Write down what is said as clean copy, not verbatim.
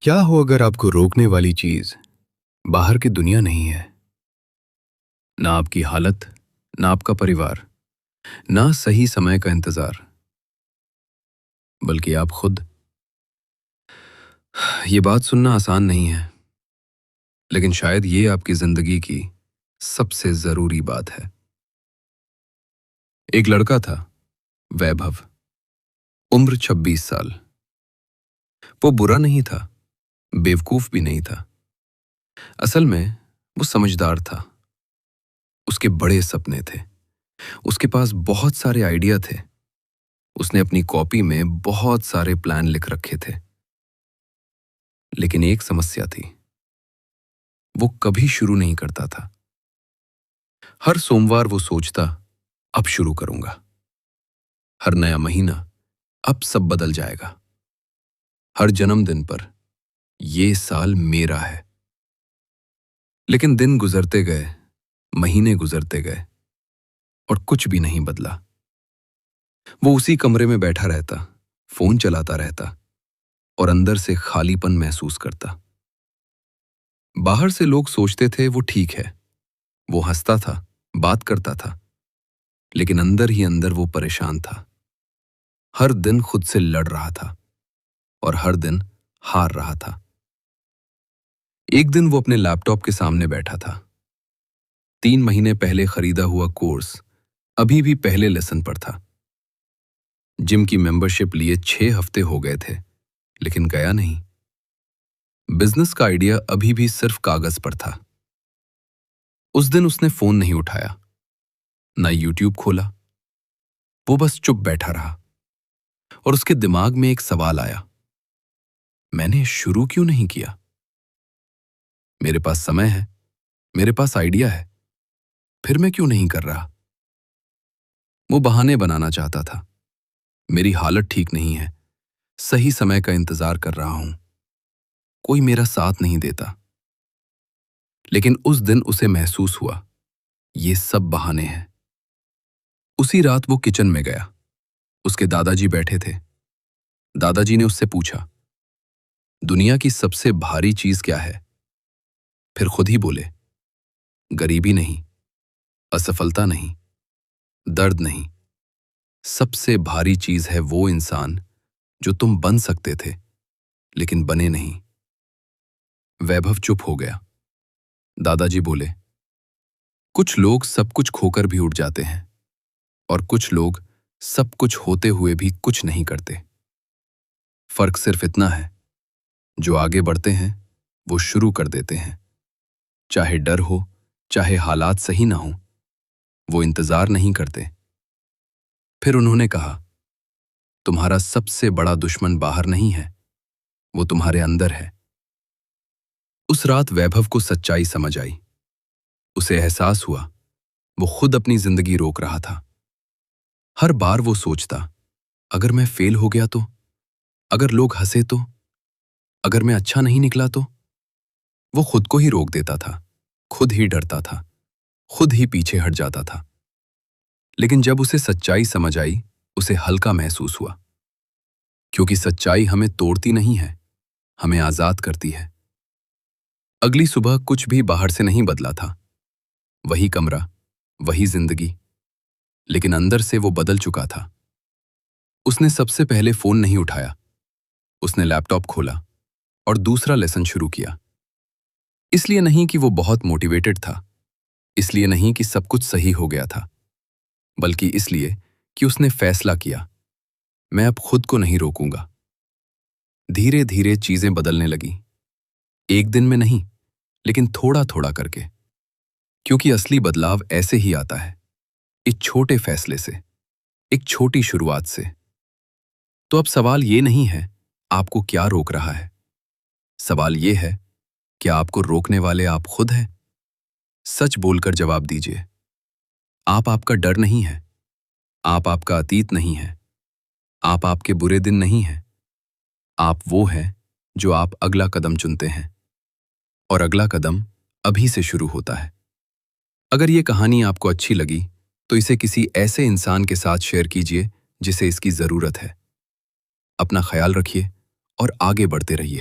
क्या हो अगर आपको रोकने वाली चीज बाहर की दुनिया नहीं है, ना आपकी हालत, ना आपका परिवार, ना सही समय का इंतजार, बल्कि आप खुद। ये बात सुनना आसान नहीं है, लेकिन शायद ये आपकी जिंदगी की सबसे जरूरी बात है। एक लड़का था, वैभव। उम्र 26 साल। वो बुरा नहीं था, बेवकूफ भी नहीं था। असल में वो समझदार था। उसके बड़े सपने थे। उसके पास बहुत सारे आइडिया थे। उसने अपनी कॉपी में बहुत सारे प्लान लिख रखे थे। लेकिन एक समस्या थी, वो कभी शुरू नहीं करता था। हर सोमवार वो सोचता, अब शुरू करूंगा। हर नया महीना, अब सब बदल जाएगा। हर जन्मदिन पर, ये साल मेरा है। लेकिन दिन गुजरते गए, महीने गुजरते गए, और कुछ भी नहीं बदला। वो उसी कमरे में बैठा रहता, फोन चलाता रहता, और अंदर से खालीपन महसूस करता। बाहर से लोग सोचते थे वो ठीक है, वो हंसता था, बात करता था, लेकिन अंदर ही अंदर वो परेशान था। हर दिन खुद से लड़ रहा था, और हर दिन हार रहा था। एक दिन वो अपने लैपटॉप के सामने बैठा था। 3 महीने पहले खरीदा हुआ कोर्स अभी भी पहले लेसन पर था। जिम की मेंबरशिप लिए 6 हफ्ते हो गए थे, लेकिन गया नहीं। बिजनेस का आइडिया अभी भी सिर्फ कागज पर था। उस दिन उसने फोन नहीं उठाया, ना यूट्यूब खोला। वो बस चुप बैठा रहा, और उसके दिमाग में एक सवाल आया, मैंने शुरू क्यों नहीं किया? मेरे पास समय है, मेरे पास आइडिया है, फिर मैं क्यों नहीं कर रहा? वो बहाने बनाना चाहता था। मेरी हालत ठीक नहीं है, सही समय का इंतजार कर रहा हूं, कोई मेरा साथ नहीं देता। लेकिन उस दिन उसे महसूस हुआ, ये सब बहाने हैं। उसी रात वो किचन में गया। उसके दादाजी बैठे थे। दादाजी ने उससे पूछा, दुनिया की सबसे भारी चीज क्या है? फिर खुद ही बोले, गरीबी नहीं, असफलता नहीं, दर्द नहीं। सबसे भारी चीज है वो इंसान जो तुम बन सकते थे, लेकिन बने नहीं। वैभव चुप हो गया। दादाजी बोले, कुछ लोग सब कुछ खोकर भी उठ जाते हैं, और कुछ लोग सब कुछ होते हुए भी कुछ नहीं करते। फर्क सिर्फ इतना है, जो आगे बढ़ते हैं वो शुरू कर देते हैं। चाहे डर हो, चाहे हालात सही ना हो, वो इंतजार नहीं करते। फिर उन्होंने कहा, तुम्हारा सबसे बड़ा दुश्मन बाहर नहीं है, वो तुम्हारे अंदर है। उस रात वैभव को सच्चाई समझ आई। उसे एहसास हुआ, वो खुद अपनी जिंदगी रोक रहा था। हर बार वो सोचता, अगर मैं फेल हो गया तो, अगर लोग हंसे तो, अगर मैं अच्छा नहीं निकला तो। वो खुद को ही रोक देता था, खुद ही डरता था, खुद ही पीछे हट जाता था। लेकिन जब उसे सच्चाई समझ आई, उसे हल्का महसूस हुआ, क्योंकि सच्चाई हमें तोड़ती नहीं है, हमें आजाद करती है। अगली सुबह कुछ भी बाहर से नहीं बदला था। वही कमरा, वही जिंदगी, लेकिन अंदर से वो बदल चुका था। उसने सबसे पहले फोन नहीं उठाया। उसने लैपटॉप खोला और दूसरा लेसन शुरू किया। इसलिए नहीं कि वो बहुत मोटिवेटेड था, इसलिए नहीं कि सब कुछ सही हो गया था, बल्कि इसलिए कि उसने फैसला किया, मैं अब खुद को नहीं रोकूंगा। धीरे धीरे चीजें बदलने लगी। एक दिन में नहीं, लेकिन थोड़ा थोड़ा करके। क्योंकि असली बदलाव ऐसे ही आता है, एक छोटे फैसले से, एक छोटी शुरुआत से। तो अब सवाल ये नहीं है आपको क्या रोक रहा है, सवाल ये है, क्या आपको रोकने वाले आप खुद हैं? सच बोलकर जवाब दीजिए। आप आपका डर नहीं है, आप आपका अतीत नहीं है, आप आपके बुरे दिन नहीं हैं। आप वो हैं जो आप अगला कदम चुनते हैं, और अगला कदम अभी से शुरू होता है। अगर ये कहानी आपको अच्छी लगी तो इसे किसी ऐसे इंसान के साथ शेयर कीजिए जिसे इसकी जरूरत है। अपना ख्याल रखिए और आगे बढ़ते रहिए।